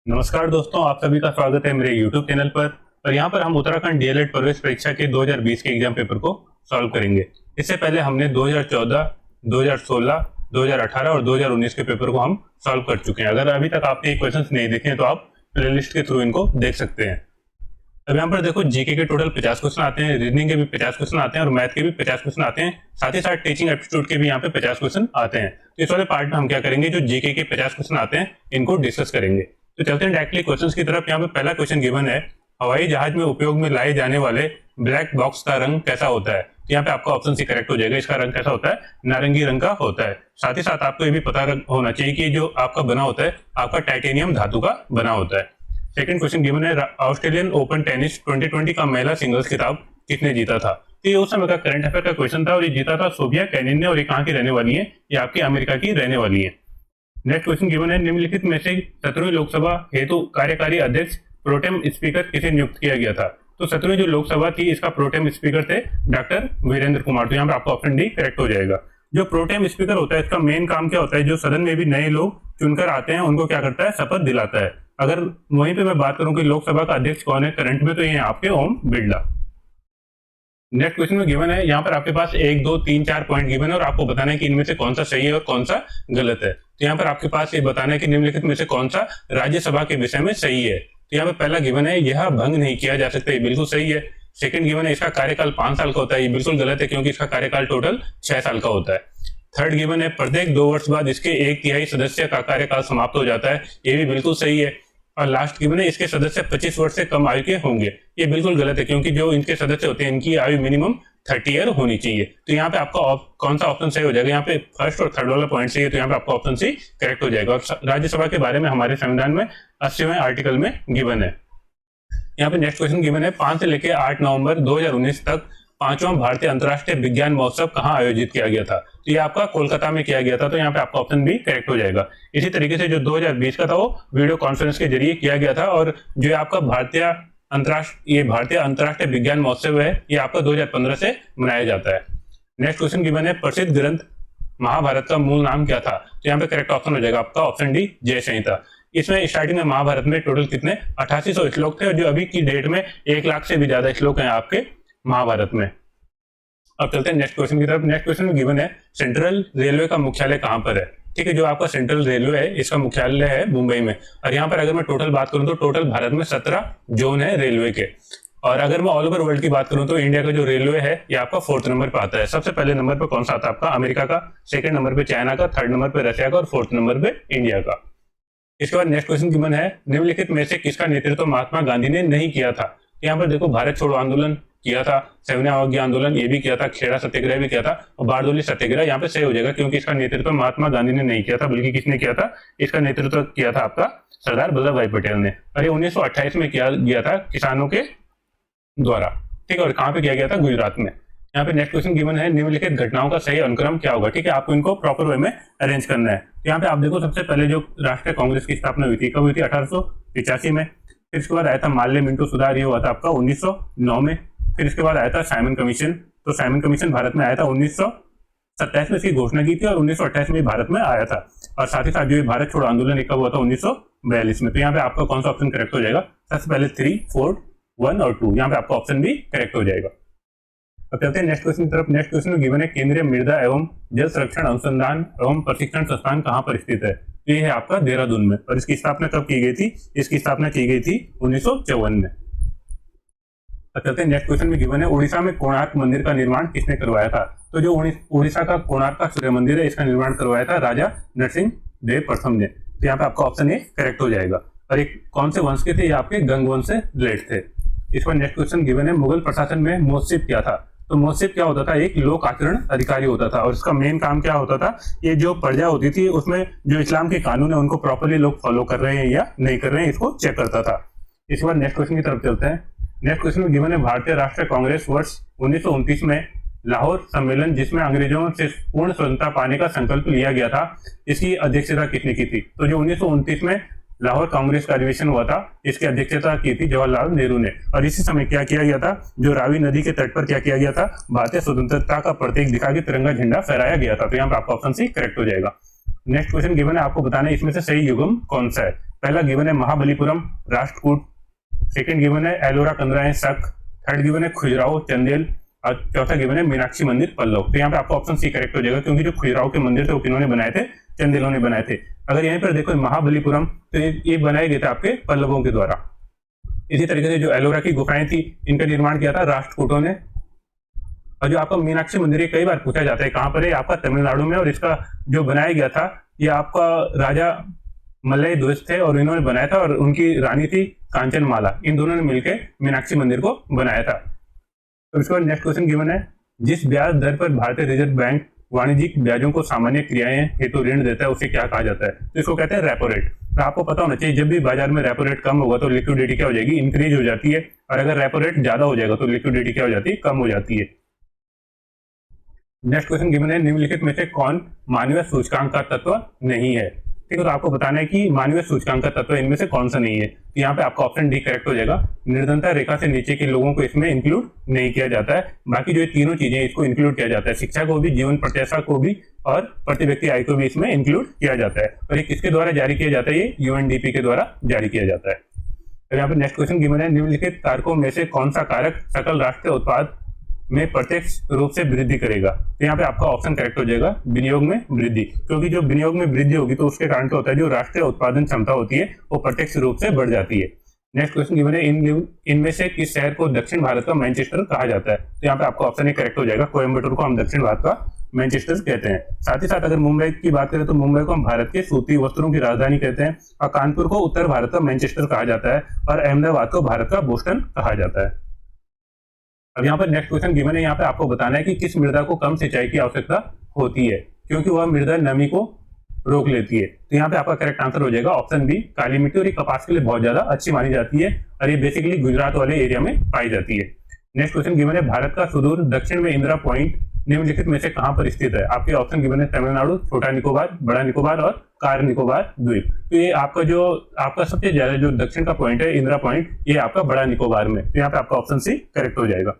नमस्कार दोस्तों, आप सभी का स्वागत है मेरे YouTube चैनल पर। और यहाँ पर हम उत्तराखंड डीएलएड प्रवेश परीक्षा के 2020 के एग्जाम पेपर को सॉल्व करेंगे। इससे पहले हमने 2014, 2016, 2018 और 2019 के पेपर को हम सॉल्व कर चुके हैं। अगर अभी तक आपने ये क्वेश्चंस नहीं देखे हैं तो आप प्लेलिस्ट के थ्रू इनको देख सकते हैं। अब यहाँ पर देखो, जीके के टोटल 50 क्वेश्चन आते हैं, रीजनिंग के भी 50 क्वेश्चन आते हैं और मैथ के भी 50 क्वेश्चन आते हैं। साथ ही साथ टीचिंग एप्टीट्यूड के भी यहाँ पे 50 क्वेश्चन आते हैं। तो इस वाले पार्ट में हम क्या करेंगे, जो जीके के 50 क्वेश्चन आते हैं इनको डिस्कस करेंगे। तो चलते हैं डायरेक्टली क्वेश्चंस की तरफ। यहाँ पे पहला क्वेश्चन गिवन है, हवाई जहाज में उपयोग में लाए जाने वाले ब्लैक बॉक्स का रंग कैसा होता है। तो यहाँ पे आपका ऑप्शन सी करेक्ट हो जाएगा। इसका रंग कैसा होता है, नारंगी रंग का होता है। साथ ही साथ आपको ये भी पता होना चाहिए कि जो आपका बना होता है, आपका टाइटेनियम धातु का बना होता है। सेकंड क्वेश्चन गिवन है, ऑस्ट्रेलियन ओपन टेनिस 2020 का महिला सिंगल्स खिताब किसने जीता था। तो ये उस समय का करंट अफेयर का क्वेश्चन था और ये जीता था सोफिया केनिन ने। और ये कहाँ की रहने वाली है, ये आपकी अमेरिका की रहने वाली है। नेक्स्ट क्वेश्चन गिवन है, निम्नलिखित में से 17वीं लोकसभा हेतु कार्यकारी अध्यक्ष प्रोटेम स्पीकर किसे नियुक्त किया गया था। तो 17वीं जो लोकसभा थी, इसका प्रोटेम स्पीकर थे डॉक्टर वीरेंद्र कुमार। तो यहाँ पे आपका ऑप्शन डी करेक्ट हो जाएगा। जो प्रोटेम स्पीकर होता है, इसका मेन काम क्या होता है, जो सदन में भी नए लोग चुनकर आते हैं उनको क्या करता है, शपथ दिलाता है। अगर वहीं पे मैं बात करूं कि लोकसभा का अध्यक्ष कौन है करंट में, तो ये आपके ओम बिरला। नेक्स्ट क्वेश्चन में गिवन है, यहाँ पर आपके पास 1, 2, 3, 4 पॉइंट गिवन है और आपको बताना है कि इनमें से कौन सा सही है और कौन सा गलत है। तो यहाँ पर आपके पास ये बताना है कि निम्नलिखित में से कौन सा राज्यसभा के विषय में सही है। तो यहाँ पे पहला गिवन है, यह भंग नहीं किया जा सकता, ये बिल्कुल सही है। सेकंड गिवन है, इसका कार्यकाल 5 साल का होता है, ये बिल्कुल गलत है क्योंकि इसका कार्यकाल टोटल 6 साल का होता है। थर्ड गिवन है, प्रत्येक 2 वर्ष बाद इसके 1/3 सदस्य का कार्यकाल समाप्त हो जाता है, ये भी बिल्कुल सही है। और लास्ट गिवन है, इसके सदस्य 25 वर्ष से कम आयु के होंगे, ये बिल्कुल गलत है क्योंकि जो इनके सदस्य होते हैं इनकी आयु मिनिमम 30 ईयर होनी चाहिए। तो यहाँ पे आपका कौन सा ऑप्शन सही हो जाएगा, यहाँ पे फर्स्ट और थर्ड वाला पॉइंट सही है, तो यहाँ पे आपका ऑप्शन सी करेक्ट हो जाएगा। और राज्यसभा के बारे में हमारे संविधान में 80वें आर्टिकल में गिवन है। यहाँ पे नेक्स्ट क्वेश्चन गिवन है, 5 से लेकर 8 नवंबर 2019 तक 5वां भारतीय अंतर्राष्ट्रीय विज्ञान महोत्सव कहाँ आयोजित किया गया था। तो ये आपका कोलकाता में किया गया था। तो यहाँ पे आपका ऑप्शन भी करेक्ट हो जाएगा। इसी तरीके से जो 2020 का था वो वीडियो कॉन्फ्रेंस के जरिए किया गया था। और जो आपका भारतीय अंतर्राष्ट्रीय विज्ञान महोत्सव है, ये आपका 2015 से मनाया जाता है। नेक्स्ट क्वेश्चन गिवन है, प्रसिद्ध ग्रंथ महाभारत का मूल नाम क्या था। तो यहाँ पे करेक्ट ऑप्शन हो जाएगा आपका ऑप्शन डी, जय संहिता। इसमें स्टार्टिंग में महाभारत में टोटल कितने 8800 श्लोक थे और जो अभी की डेट में 1 लाख से भी ज्यादा श्लोक हैं आपके महाभारत में। अब चलते हैं नेक्स्ट क्वेश्चन की तरफ। नेक्स्ट क्वेश्चन में गिवन है, सेंट्रल रेलवे का मुख्यालय कहाँ पर है। ठीक है, जो आपका सेंट्रल रेलवे है इसका मुख्यालय है मुंबई में। और यहाँ पर अगर मैं टोटल बात करूं तो टोटल भारत में 17 जोन है रेलवे के। और अगर मैं ऑल ओवर वर्ल्ड की बात करूं तो इंडिया का जो रेलवे है ये आपका 4th नंबर पे आता है। सबसे पहले नंबर पे कौन सा आता है आपका, अमेरिका का। सेकंड नंबर पे चाइना का, थर्ड नंबर पे रशिया का और 4th नंबर पे इंडिया का। इसके बाद नेक्स्ट क्वेश्चन गिवन है, निम्नलिखित में से किसका नेतृत्व महात्मा गांधी ने नहीं किया था। यहाँ पर देखो, भारत छोड़ो आंदोलन किया था, 7वें अवज्ञा आंदोलन ये भी किया था, खेड़ा सत्याग्रह भी किया था और बारडोली सत्याग्रह यहाँ पे सही हो जाएगा क्योंकि इसका नेतृत्व महात्मा गांधी ने नहीं किया था, बल्कि किसने किया था, इसका नेतृत्व किया था आपका सरदार वल्लभ भाई पटेल ने। और ये 1928 में किया गया था किसानों के द्वारा। ठीक है, और कहाँ पे किया गया था, गुजरात में। यहाँ पे नेक्स्ट क्वेश्चन गिवन है, निम्नलिखित घटनाओं का सही अनुक्रम क्या होगा। ठीक है, आपको इनको प्रॉपर वे में अरेंज करना है। यहाँ पे आप देखो, सबसे पहले जो राष्ट्रीय कांग्रेस की स्थापना हुई थी, कब हुई थी, 1885 में। फिर इसके बाद आया था माल्य मिंटो सुधार, ये हुआ था आपका 1909 में। फिर इसके बाद आया था साइमन कमीशन। तो साइमन कमीशन भारत में आया था 1927 में इसकी घोषणा की थी और 1928 में भारत में आया था। और साथ ही साथ जो भारत छोड़ो आंदोलन कब हुआ था, 1942 में। तो यहाँ पे आपका कौन सा ऑप्शन करेक्ट हो जाएगा, सबसे पहले 3, 4, 1 और 2, यहाँ पे आपका ऑप्शन भी करेक्ट हो जाएगा। अब चलते हैं नेक्स्ट क्वेश्चन की तरफ। नेक्स्ट क्वेश्चन में गिवन है, केंद्रीय मृदा एवं जल संरक्षण अनुसंधान एवं प्रशिक्षण संस्थान कहाँ पर स्थित है। तो ये है आपका देहरादून में। और इसकी स्थापना कब की गई थी, इसकी स्थापना की गई थी 1954 में। अब चलते हैं नेक्स्ट क्वेश्चन में गिवन है, उड़ीसा में कोणार्क मंदिर का निर्माण किसने करवाया था। तो जो उड़ीसा का कोणार्क का सूर्य मंदिर है, इसका निर्माण करवाया था राजा नरसिंह देव प्रथम ने। तो यहाँ पे आपका ऑप्शन ए करेक्ट हो जाएगा। और एक कौन से वंश के थे, ये आपके गंग वंश से रिलेटेड थे। इस पर नेक्स्ट क्वेश्चन गिवन है, मुगल प्रशासन में मुंसिफ क्या था। तो मुंसिफ क्या होता था, एक लोक आचरण अधिकारी होता था। और इसका मेन काम क्या होता था, ये जो प्रजा होती थी उसमें जो इस्लाम के कानून है उनको प्रॉपरली लोग फॉलो कर रहे हैं या नहीं कर रहे हैं, इसको चेक करता था। इसके बाद नेक्स्ट क्वेश्चन की तरफ चलते हैं। नेक्स्ट क्वेश्चन में गिवन है, भारतीय राष्ट्रीय कांग्रेस वर्ष 1929 में लाहौर सम्मेलन, जिसमें अंग्रेजों से पूर्ण स्वतंत्रता पाने का संकल्प लिया गया था, इसकी अध्यक्षता किसने की थी। तो जो 1929 में लाहौर कांग्रेस का अधिवेशन हुआ था, इसकी अध्यक्षता की थी जवाहरलाल नेहरू ने। और इसी समय क्या किया गया था, जो रावी नदी के तट पर क्या किया गया था, भारतीय स्वतंत्रता का प्रतीक दिखा के तिरंगा झंडा फहराया गया था। तो यहाँ पर आपका ऑप्शन सी करेक्ट हो जाएगा। नेक्स्ट क्वेश्चन गिवन है, आपको बताना है इसमें से सही युग्म कौन सा है। पहला गिवन है महाबलीपुरम, राष्ट्रकूट। सेकंड गिवन है एलोरा कंदराएं, शक। थर्ड गिवन है खजुराहो, चंदेल। और चौथा गिवन है मीनाक्षी मंदिर, पल्लव। तो यहाँ पे आपका ऑप्शन सी करेक्ट हो जाएगा, क्योंकि जो खजुराहो के मंदिर थे वो किन्होंने बनाए थे? चंदेलों ने बनाए थे। अगर यहीं पर देखो महाबलीपुरम, तो ये बनाए गए थे आपके पल्लवों के द्वारा। इसी तरीके से जो एलोरा की गुफाएं थी, इनका निर्माण किया था राष्ट्रकूटों ने। और जो आपका मीनाक्षी मंदिर, कई बार पूछा जाता है कहाँ पर है, आपका तमिलनाडु में, और इसका जो बनाया गया था ये आपका राजा मलय ध्वज थे और इन्होंने बनाया था, और उनकी रानी थी कांचनमाला। इन दोनों ने मिलकर मीनाक्षी मंदिर को बनाया था। तो इसके बाद नेक्स्ट क्वेश्चन गिवन है, जिस ब्याज दर पर भारतीय रिजर्व बैंक वाणिज्यिक ब्याजों को सामान्य क्रियाएं हेतु ऋण देता है उसे क्या कहा जाता है? तो इसको कहते हैं रेपो रेट। तो आपको पता होना चाहिए, जब भी बाजार में रेपो रेट कम होगा तो लिक्विडिटी क्या हो जाएगी? इंक्रीज हो जाती है। और अगर रेपो रेट ज्यादा हो जाएगा तो लिक्विडिटी क्या हो जाती है? कम हो जाती है। नेक्स्ट क्वेश्चन गिवन है, निम्नलिखित में से कौन मानवीय सूचकांक का तत्व नहीं है? ठीक है, तो आपको बताना है कि मानवीय सूचकांक का तत्व इनमें से कौन सा नहीं है। तो यहाँ पे आपका ऑप्शन डी करेक्ट हो जाएगा। निर्धनता रेखा से नीचे के लोगों को इसमें इंक्लूड नहीं किया जाता है। बाकी जो ये तीनों चीजें इसको इंक्लूड किया जाता है, शिक्षा को भी, जीवन प्रत्याशा को भी, और प्रति व्यक्ति आय को भी इसमें इंक्लूड किया जाता है। और ये किसके द्वारा जारी किया जाता है? ये यूएनडीपी के द्वारा जारी किया जाता है। तो यहाँ पे नेक्स्ट क्वेश्चन गिवन है, निम्नलिखित कारकों में से कौन सा कारक सकल राष्ट्रीय उत्पाद में प्रत्यक्ष रूप से वृद्धि करेगा? तो यहाँ पे आपका ऑप्शन करेक्ट हो जाएगा, विनियोग में वृद्धि। क्योंकि जो विनियोग में वृद्धि होगी तो उसके कारण क्या होता है, जो राष्ट्रीय उत्पादन क्षमता होती है वो प्रत्यक्ष रूप से बढ़ जाती है। नेक्स्ट क्वेश्चन गिवन है, इनमें से किस शहर को दक्षिण भारत का मैनचेस्टर कहा जाता है? तो यहाँ पे आपका ऑप्शन ए करेक्ट हो जाएगा, कोयम्बटूर को हम दक्षिण भारत का मैनचेस्टर कहते हैं। साथ ही साथ अगर मुंबई की बात करें तो मुंबई को हम भारत के सूती वस्त्रों की राजधानी कहते हैं, और कानपुर को उत्तर भारत का मैनचेस्टर कहा जाता है, और अहमदाबाद को भारत का बोस्टन कहा जाता है। अब यहाँ पर नेक्स्ट क्वेश्चन गिवन है, यहाँ पे आपको बताना है कि किस मृदा को कम सिंचाई की आवश्यकता होती है, क्योंकि वह मृदा नमी को रोक लेती है। तो यहाँ पे आपका करेक्ट आंसर हो जाएगा ऑप्शन बी, काली मिट्टी। और ये कपास के लिए बहुत ज्यादा अच्छी मानी जाती है, और ये बेसिकली गुजरात वाले एरिया में पाई जाती है। नेक्स्ट क्वेश्चन गिवन है, भारत का सुदूर दक्षिण में इंदिरा पॉइंट निम्नलिखित में से कहां पर स्थित है? आपके ऑप्शन गिवन है, तमिलनाडु, छोटा निकोबार, बड़ा निकोबार और कार निकोबार द्वीप। तो ये आपका सबसे ज्यादा जो दक्षिण का पॉइंट है, इंदिरा पॉइंट, ये आपका बड़ा निकोबार में। तो यहाँ पे आपका ऑप्शन सी करेक्ट हो जाएगा।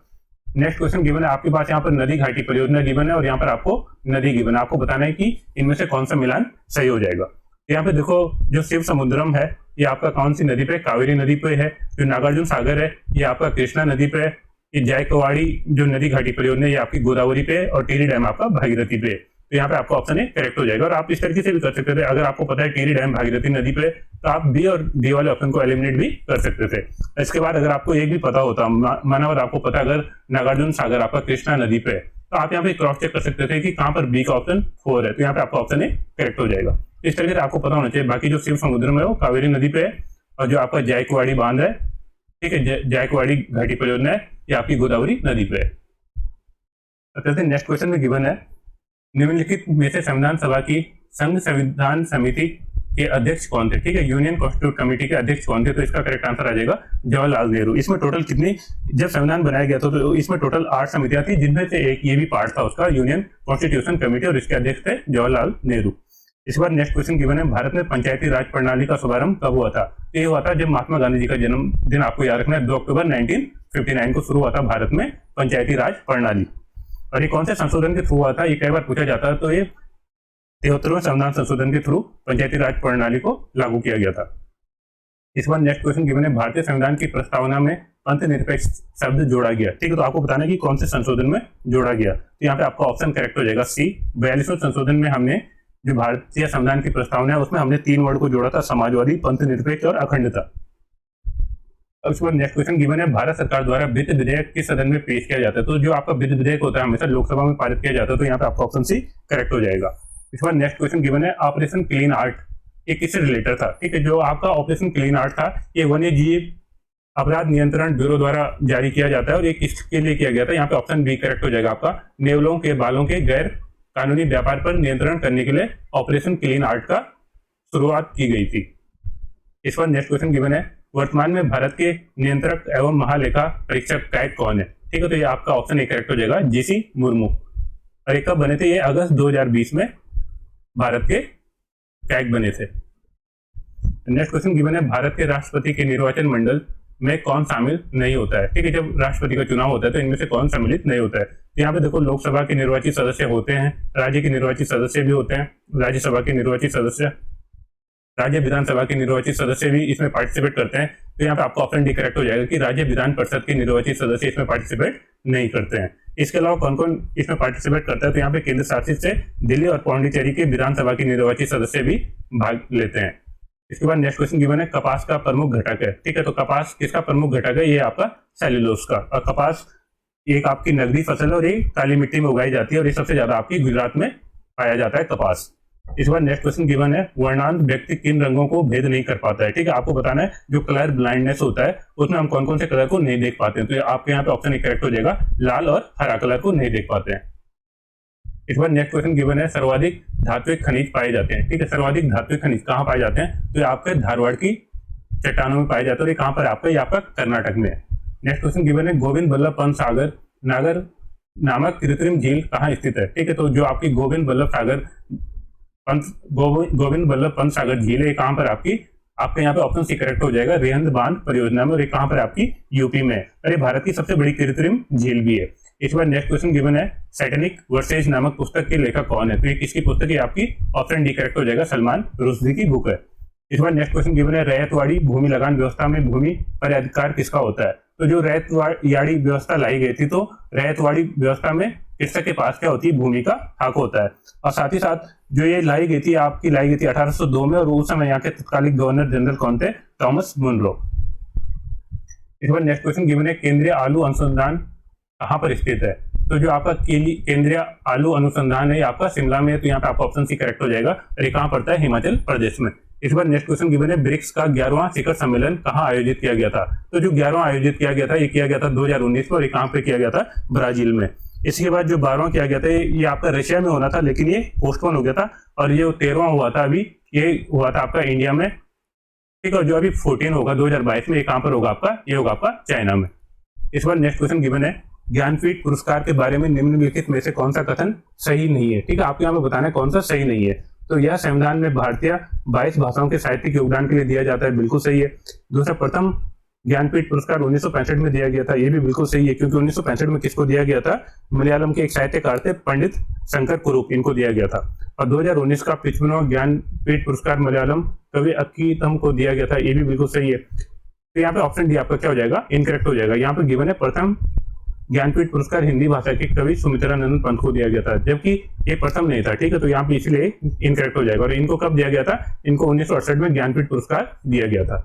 नेक्स्ट क्वेश्चन गिवन है, आपके पास यहाँ पर नदी घाटी परियोजना गिवन है, और यहाँ पर आपको नदी गिवन है। आपको बताना है कि इनमें से कौन सा मिलान सही हो जाएगा। यहाँ पे देखो, जो शिव समुद्रम है ये आपका कौन सी नदी पे? कावेरी नदी पे है। जो नागार्जुन सागर है ये आपका कृष्णा नदी पे है। ये जायकवाड़ी जो नदी घाटी परियोजना ये आपकी गोदावरी पे है, और टिहरी डैम आपका भागीरथी पे है। तो यहाँ पे आपका ऑप्शन ए करेक्ट हो जाएगा। और आप इस तरीके से भी कर सकते थे, अगर आपको पता है टिहरी डैम भागीरथी नदी पे, तो आप बी और डी वाले ऑप्शन को एलिमिनेट भी कर सकते थे। इसके बाद अगर आपको एक भी पता होता, माना अगर आपको पता अगर नागार्जुन सागर आपका कृष्णा नदी पे है, तो आप यहाँ पे क्रॉस चेक कर सकते थे कि कहाँ पर बी का ऑप्शन 4 है। तो यहाँ पे आपका ऑप्शन ए करेक्ट हो जाएगा। इस तरीके से आपको पता होना चाहिए। बाकी जो शिव समुद्र में वो कावेरी नदी पे है, और जो आपका जायकवाड़ी बांध है, ठीक है, जायकवाड़ी घाटी परियोजना है, ये आपकी गोदावरी नदी पे है। नेक्स्ट क्वेश्चन में गिवन है, निम्नलिखित में से संविधान सभा की संघ संविधान समिति के अध्यक्ष कौन थे? ठीक है, यूनियन कॉन्स्टिट्यूट कमेटी के अध्यक्ष कौन थे? तो इसका करेक्ट आंसर आ जाएगा जवाहरलाल नेहरू। इसमें टोटल कितनी, जब संविधान बनाया गया था तो इसमें टोटल 8 समितियां थी, जिनमें से एक ये भी पार्ट था उसका, यूनियन कॉन्स्टिट्यूशन कमेटी, और इसके अध्यक्ष थे जवाहरलाल नेहरू। इसके बाद नेक्स्ट क्वेश्चन गिवन है, भारत में पंचायती राज प्रणाली का शुभारंभ कब हुआ था? ये हुआ था जब महात्मा गांधी जी का जन्मदिन, आपको याद रखना है, 2 अक्टूबर 1959 को शुरू हुआ था भारत में पंचायती राज प्रणाली। और ये कौन से संशोधन के थ्रू हुआ था? ये कई बार पूछा जाता है। तो ये 73वें संविधान संशोधन के थ्रू पंचायती राज प्रणाली को लागू किया गया था। इस बार नेक्स्ट क्वेश्चन गिवन है, भारतीय संविधान की प्रस्तावना में पंथ निरपेक्ष शब्द जोड़ा गया। ठीक है, तो आपको बताना है कि कौन से संशोधन में जोड़ा गया। तो यहाँ पे आपका ऑप्शन करेक्ट हो जाएगा सी। 42वें संशोधन में हमने जो भारतीय संविधान की प्रस्तावना है उसमें हमने 3 वर्ड को जोड़ा था, समाजवादी, पंथ निरपेक्ष और अखंडता। अब इसके बाद नेक्स्ट क्वेश्चन गिवन है, भारत सरकार द्वारा वित्त विधेयक किस सदन में पेश किया जाता है? तो जो आपका वित्त विधेयक होता है हमेशा लोकसभा में पारित किया जाता है। तो यहाँ पे आपका ऑप्शन सी करेक्ट हो जाएगा। इसके बाद नेक्स्ट क्वेश्चन गिवन है, ऑपरेशन क्लीन आर्ट ये किससे रिलेटेड था? ठीक है, जो आपका ऑपरेशन क्लीन आर्ट था ये वन्य जीव अपराध नियंत्रण ब्यूरो द्वारा जारी किया जाता है, और ये किसके लिए किया गया था? यहाँ पे ऑप्शन बी करेक्ट हो जाएगा आपका, नेवलों के बालों के गैर कानूनी व्यापार पर नियंत्रण करने के लिए ऑपरेशन क्लीन आर्ट का शुरुआत की गई थी। इस पर नेक्स्ट क्वेश्चन गिवन है, वर्तमान में भारत के नियंत्रक एवं महालेखा परीक्षक कैग कौन है? ठीक है, तो ये आपका ऑप्शन ए करेक्ट हो जाएगा, जीसी मुर्मू। और ये कब बने थे? ये अगस्त 2020 में भारत के कैग बने थे। नेक्स्ट क्वेश्चन गिवन है, भारत के राष्ट्रपति के निर्वाचन मंडल में कौन शामिल नहीं होता है? ठीक है, जब राष्ट्रपति का चुनाव होता है तो इनमें से कौन सम्मिलित नहीं होता है? तो यहाँ पे देखो, लोकसभा के निर्वाचित सदस्य होते हैं, राज्य के निर्वाचित सदस्य भी होते हैं, राज्यसभा के निर्वाचित सदस्य, राज्य विधानसभा के निर्वाचित सदस्य भी इसमें पार्टिसिपेट करते हैं, तो यहाँ पे आपका ऑप्शन डी करेक्ट हो जाएगा कि राज्य विधान परिषद के निर्वाचित सदस्य इसमें पार्टिसिपेट नहीं करते हैं। इसके अलावा कौन कौन इसमें पार्टिसिपेट करता है, तो यहाँ पे केंद्र शासित से दिल्ली और पौंडीचेरी के विधानसभा के निर्वाचित सदस्य भी भाग लेते हैं। इसके बाद नेक्स्ट क्वेश्चन गिवन है कपास का प्रमुख घटक है। ठीक है, तो कपास किसका प्रमुख घटक है, ये आपका सेल्यूलोज का। और कपास एक आपकी नगदी फसल है और ये काली मिट्टी में उगाई जाती है और ये सबसे ज्यादा आपकी गुजरात में पाया जाता है कपास। इस बार नेक्स्ट क्वेश्चन गिवन है वर्णांध व्यक्ति किन रंगों को भेद नहीं कर पाता है। ठीक है, आपको बताना है जो कलर ब्लाइंडनेस होता है उसमें हम कौन कौन से कलर को नहीं देख पाते हैं, तो आपके यहाँ पे ऑप्शन करेक्ट हो जाएगा, लाल और हरा कलर को नहीं देख पाते हैं। इस बार नेक्स्ट क्वेश्चन गिवन है सर्वाधिक धात्विक खनिज पाए जाते हैं। ठीक है, सर्वाधिक धात्विक खनिज कहाँ पाए जाते हैं, तो ये आपके धारवाड़ की चट्टानों में पाए जाते हैं और ये कहाँ पर आपका, ये आपका कर्नाटक में है। नेक्स्ट क्वेश्चन गिवन है गोविंद बल्लभ पंत सागर नागर नामक कृत्रिम झील कहाँ स्थित है। ठीक है, तो जो आपकी गोविंद बल्लभ पंत सागर झील है कहाँ पर आपकी, आपके यहाँ पे ऑप्शन सी करेक्ट हो जाएगा, रेहंद बांध परियोजना में, और ये कहाँ पर आपकी, यूपी में। और ये भारत की सबसे बड़ी कृत्रिम झील भी है। इस बार नेक्स्ट क्वेश्चन गिवन है सैटेनिक वर्सेज नामक पुस्तक के लेखक कौन है, तो ये किसकी पुस्तक है आपकी, ऑप्शन डी करेक्ट हो जाएगा, सलमान रुश्दी की बुक है। इस बार नेक्स्ट क्वेश्चन गिवन है रैयतवाड़ी भूमि लगान व्यवस्था में भूमि पर अधिकार किसका होता है, तो जो रैयतवाड़ी व्यवस्था लाई गई थी, तो रैयतवाड़ी व्यवस्था में कृषक के पास क्या होती है, भूमि का हक होता है। और साथ ही साथ जो ये लाई गई थी 1802 में, और उस समय यहाँ के तत्कालीन गवर्नर जनरल कौन थे, थॉमस मुनरो। इस बार नेक्स्ट क्वेश्चन गिवन है केंद्रीय आलू अनुसंधान कहाँ पर स्थित है, तो जो आपका केंद्रीय आलू अनुसंधान है आपका शिमला में है, तो यहाँ पे आपका ऑप्शन सी करेक्ट हो जाएगा, और ये कहाँ पड़ता है, हिमाचल प्रदेश में। इस बार नेक्स्ट क्वेश्चन गिवन है ब्रिक्स का 11वां शिखर सम्मेलन कहाँ आयोजित किया गया था, तो जो 11वां आयोजित किया गया था, ये किया गया था 2019 में, और ये कहाँ पे किया गया था, ब्राजील में। इसके बाद जो 12वां किया गया था ये आपका रशिया में होना था, लेकिन ये पोस्टपोन हो गया था, और ये 13वां हुआ था अभी, ये हुआ था आपका इंडिया में। ठीक है, जो अभी 14 होगा 2022 में, ये कहाँ पर होगा आपका, ये होगा आपका चाइना में। इस बार नेक्स्ट क्वेश्चन गिवन है ज्ञानपीठ पुरस्कार के बारे में निम्नलिखित में से कौन सा कथन सही नहीं है। ठीक है, आपको यहाँ पे बताना है कौन सा सही नहीं है, तो यह संविधान में भारतीय 22 भाषाओं के साहित्यिक योगदान के लिए दिया जाता है, बिल्कुल सही है। दूसरा, प्रथम ज्ञानपीठ पुरस्कार 1965 में दिया गया था, ये भी बिल्कुल सही है, क्योंकि 1965 में किसको दिया गया था, मलयालम के एक साहित्यकार थे पंडित शंकर कुरूप, इनको दिया गया था। और 2019 का 55वां ज्ञानपीठ पुरस्कार मलयालम कवि अक्कीतम को दिया गया था, ये भी बिल्कुल सही है। तो यहाँ पे ऑप्शन डी आपका क्या हो जाएगा, इनकरेक्ट हो जाएगा। यहाँ पे गिवन है प्रथम ज्ञानपीठ पुरस्कार हिंदी भाषा के कवि सुमित्रानंद पंत को दिया गया था, जबकि ये प्रथम नहीं था। ठीक है, तो यहाँ पे इसलिए इनकरेक्ट हो जाएगा। और इनको कब दिया गया था, इनको 1968 में ज्ञानपीठ पुरस्कार दिया गया था।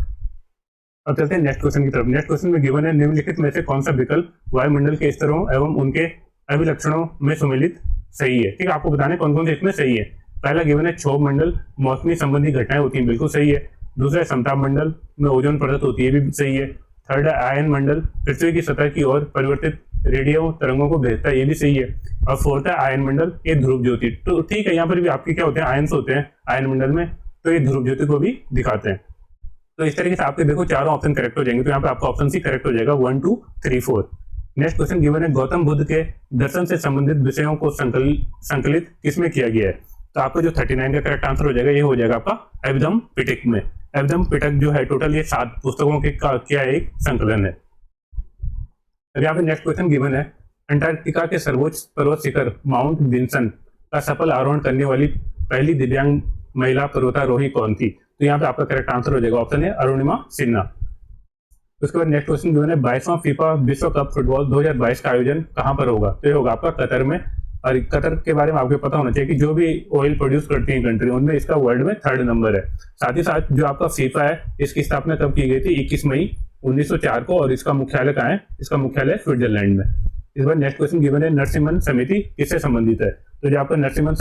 अब चलते हैं नेक्स्ट क्वेश्चन की तरफ। नेक्स्ट क्वेश्चन में गिवन है निम्नलिखित में से कौन सा विकल्प वायुमंडल के स्तरों एवं उनके अभिलक्षणों में सम्मिलित सही है। ठीक है, आपको बताना है कौन कौन से इसमें सही है। पहला गिवन है क्षोभ मंडल मौसमी संबंधी घटनाएं होती हैं, बिल्कुल सही है। दूसरा है समताप मंडल में ओजोन परत होती है, भी सही है। थर्ड है आयन मंडल पृथ्वी की सतह की ओर परिवर्तित रेडियो तरंगों को भेजता है, ये भी सही है। और फोर्थ है आयन मंडल, ये ध्रुव ज्योति। तो ठीक है, यहाँ पर भी आपके क्या होते हैं, आयन्स होते हैं आयन मंडल में, तो ये ध्रुव ज्योति को भी दिखाते हैं। तो इस तरीके से आपके देखो चारों ऑप्शन करेक्ट हो जाएंगे, तो यहाँ पे आपका ऑप्शन सी करेक्ट हो जाएगा 1 2 3 4। नेक्स्ट क्वेश्चन गिवन है गौतम बुद्ध के दर्शन से संबंधित विषयों को संकलित किसमें किया गया है, तो आपको जो 39 का करेक्ट आंसर हो जाएगा, ये हो जाएगा आपका अभिधम पिटक में। अभिधम पिटक जो है टोटल ये 7 पुस्तकों के क्या एक संकलन है। अब यहाँ पे नेक्स्ट क्वेश्चन गिवन है अंटार्कटिका के सर्वोच्च पर्वत शिखर माउंट विंसन का सफल आरोहण करने वाली पहली दिव्यांग महिला पर्वतारोही कौन थी, तो यहाँ पे आपका करेक्ट आंसर हो जाएगा, ऑप्शन है अरुणिमा सिन्हा। उसके बाद नेक्स्ट क्वेश्चन गिवन है 22वां फीफा विश्व कप फुटबॉल 2022 का आयोजन कहाँ पर होगा, तो ये होगा आपका कतर में। और कतर के बारे में आपको पता होना चाहिए कि जो भी ऑयल प्रोड्यूस करती है कंट्री, उनमें इसका वर्ल्ड में 3rd नंबर है। साथ ही साथ जो आपका फीफा है, इसकी स्थापना कब की गई थी, 21 मई 1904 को, और इसका मुख्यालय कहाँ है, इसका मुख्यालय स्विट्जरलैंड में। इस बार नेक्स्ट क्वेश्चन गिवन है नरसिम्हन समिति किससे संबंधित है, तो जो आपका नरसिम्हन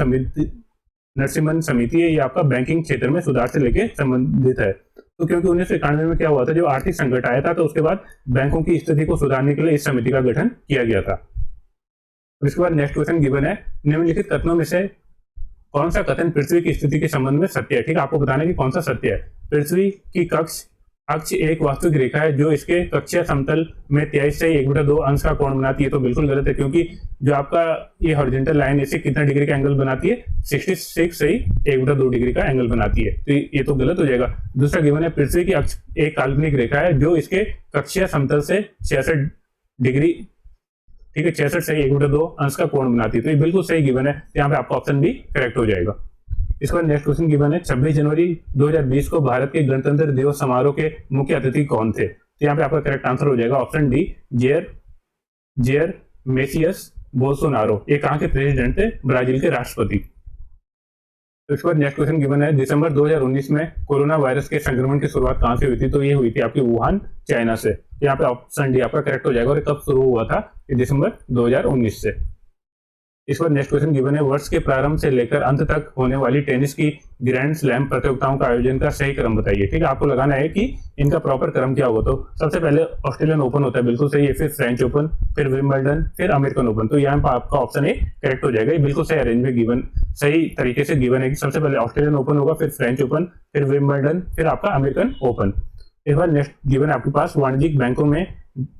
समिति है, ये आपका बैंकिंग क्षेत्र में सुधार से लेके संबंधित है। तो क्योंकि 1991 में क्या हुआ था, जो आर्थिक संकट आया था, तो उसके बाद बैंकों की स्थिति को सुधारने के लिए इस समिति का गठन किया गया था। इसके बाद नेक्स्ट क्वेश्चन गिवन है निम्नलिखित कथनों में से कौन सा कथन पृथ्वी की स्थिति के संबंध में सत्य है। ठीक है, आपको बताना है कि कौन सा सत्य है। पृथ्वी की अक्ष एक वास्तविक रेखा है जो इसके कक्षीय समतल में 23 से 1/2 अंश का कोण बनाती है, तो बिल्कुल गलत है, क्योंकि जो आपका ये हॉरिजॉन्टल लाइन इसे कितना डिग्री का एंगल बनाती है, 66 से 1/2 डिग्री का एंगल बनाती है, तो ये तो गलत हो जाएगा। दूसरा गिवन है पृथ्वी की अक्ष एक काल्पनिक रेखा है जो इसके कक्षीय समतल से 66 डिग्री, ठीक है, 66 से 1/2 अंश का कोण बनाती है, तो ये बिल्कुल सही गिवन है, यहाँ पे आपका ऑप्शन भी करेक्ट हो जाएगा। इसके बाद नेक्स्ट क्वेश्चन गिवन है 26 जनवरी 2020 को भारत के गणतंत्र दिवस समारोह के मुख्य अतिथि कौन थे? तो यहाँ पे आपका करेक्ट आंसर हो जाएगा option D, jeer messiest Bolsonaro. ये कहाँ के प्रेसिडेंट थे? ब्राजील के राष्ट्रपति। तो इसके बाद नेक्स्ट क्वेश्चन गिवन है दिसंबर 2019 में कोरोना वायरस के संक्रमण की शुरुआत कहां से हुई थी? तो ये हुई थी आपकी वुहान, चाइना से। यहाँ पे ऑप्शन डी आपका करेक्ट हो जाएगा। और कब शुरू हुआ था? दिसंबर 2019 से। इस पर नेक्स्ट क्वेश्चन गिवन है वर्ष के प्रारंभ से लेकर अंत तक होने वाली टेनिस की ग्रैंड स्लैम प्रतियोगिताओं का आयोजन का सही क्रम बताइए। ठीक है, आपको लगाना है कि इनका प्रॉपर क्रम क्या होगा। तो सबसे पहले ऑस्ट्रेलियन ओपन होता है, बिल्कुल सही है, फिर फ्रेंच ओपन, फिर विंबलडन, फिर अमेरिकन ओपन। तो यहाँ पर आपका ऑप्शन ए करेक्ट हो जाएगा। ये बिल्कुल सही अरेंज में गिवन, सही तरीके से गिवन है कि सबसे पहले ऑस्ट्रेलियन ओपन होगा, फिर फ्रेंच ओपन, फिर विंबलडन, फिर आपका अमेरिकन ओपन। इस बार नेक्स्ट गिवन है आपके पास वाणिज्यिक बैंकों में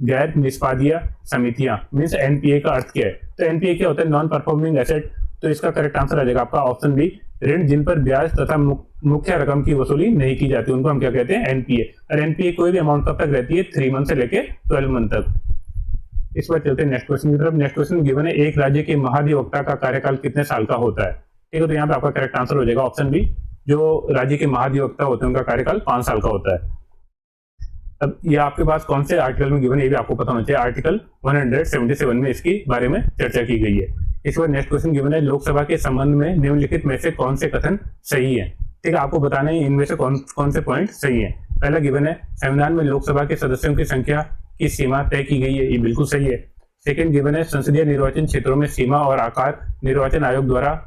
गैर निष्पादीय समितियां मीन्स एनपीए का अर्थ क्या है? तो एनपीए क्या होता है? Non performing asset. तो इसका करेक्ट आंसर आ जाएगा आपका ऑप्शन बी, ऋण जिन पर ब्याज तथा मुख्य रकम की वसूली नहीं की जाती उनको हम क्या कहते हैं? एनपीए। और एनपीए कोई भी अमाउंट कब तक रहती है? 3 मंथ से लेके 12 मंथ तक। इस बार चलते हैं नेक्स्ट क्वेश्चन की तरफ। नेक्स्ट क्वेश्चन गिवन है एक राज्य के महाधिवक्ता का कार्यकाल कितने साल का होता है? ठीक है, तो यहाँ पे आपका करेक्ट आंसर हो जाएगा ऑप्शन बी, जो राज्य के महाधिवक्ता होते हैं उनका कार्यकाल 5 साल का होता है। अब ये आपके पास कौन से आर्टिकल में गिवन है ये भी आपको पता होना चाहिए। आर्टिकल 177 में इसके बारे में चर्चा की गई है। इस बार नेक्स्ट क्वेश्चन गिवन है लोकसभा के संबंध में निम्नलिखित में से कौन से कथन सही है? ठीक है, आपको बताना है इनमें से कौन से पॉइंट सही है। पहला गिवन है संविधान में लोकसभा के सदस्यों की संख्या की सीमा तय की गई है, ये बिल्कुल सही है। सेकंड गिवन है संसदीय निर्वाचन क्षेत्रों में सीमा और आकार निर्वाचन आयोग द्वारा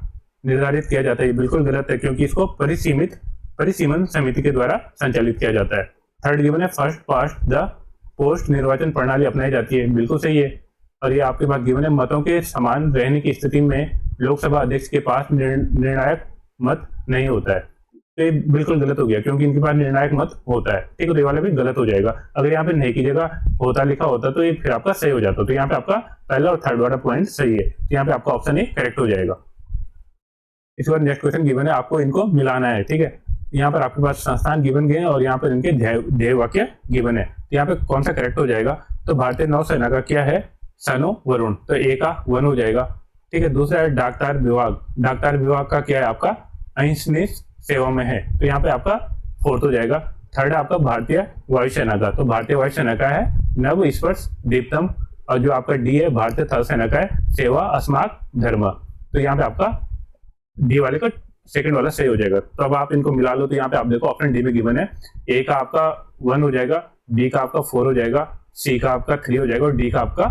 निर्धारित किया जाता है, ये बिल्कुल गलत है क्योंकि इसको परिसीमन समिति के द्वारा संचालित किया जाता है। थर्ड गिवन है फर्स्ट पास्ट द पोस्ट निर्वाचन प्रणाली अपनाई जाती है, बिल्कुल सही है। और ये आपके पास गिवन है मतों के समान रहने की स्थिति में लोकसभा अध्यक्ष के पास निर्णायक मत नहीं होता है, तो ये बिल्कुल गलत हो गया क्योंकि इनके पास निर्णायक मत होता है। ठीक है, तो ये वाला भी गलत हो जाएगा। अगर यहाँ पे नहीं की जगह होता लिखा होता तो ये फिर आपका सही हो जाता। तो यहाँ पे आपका पहला और थर्ड वाला पॉइंट सही है, तो यहाँ पे आपका ऑप्शन ए करेक्ट हो जाएगा। इस बार नेक्स्ट क्वेश्चन गिवन है, आपको इनको मिलाना है। ठीक है, यहाँ पर आपके पास संस्थान गिवन गए हैं और यहाँ पर इनके ध्येय वाक्य गिवन है। तो यहाँ पे कौन सा करेक्ट हो जाएगा? तो भारतीय नौसेना का क्या है? सनो वरुण, तो ए का 1 हो जाएगा। ठीक है, दूसरा है डाकतार विभाग, डाकतार विभाग का क्या है आपका? अहिंसनीय सेवा में है, तो यहाँ पे आपका 4 हो जाएगा। थर्ड है आपका भारतीय वायुसेना का, तो भारतीय वायुसेना का है नव स्पर्श दीप्तम। और जो आपका डी है भारतीय थल सेना का है सेवा अस्माक धर्म, तो यहाँ पे आपका डी वाले का सेकंड वाला सही हो जाएगा। तो अब आप इनको मिला लो, तो यहाँ पे आप देखो ऑप्शन डी में गिवन है ए का आपका 1 हो जाएगा, बी का आपका 4 हो जाएगा, सी का आपका 3 हो जाएगा और डी का आपका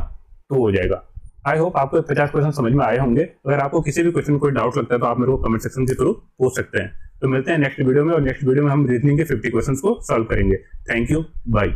2 हो जाएगा। आई होप आपको 50 क्वेश्चन समझ में आए होंगे। अगर आपको किसी भी क्वेश्चन में कोई डाउट लगता है तो आप मेरे को कमेंट सेक्शन के थ्रू पूछ सकते हैं। तो मिलते हैं नेक्स्ट वीडियो में, और नेक्स्ट वीडियो में हम रीजनिंग के 50 क्वेश्चन को सॉल्व करेंगे। Thank you, bye.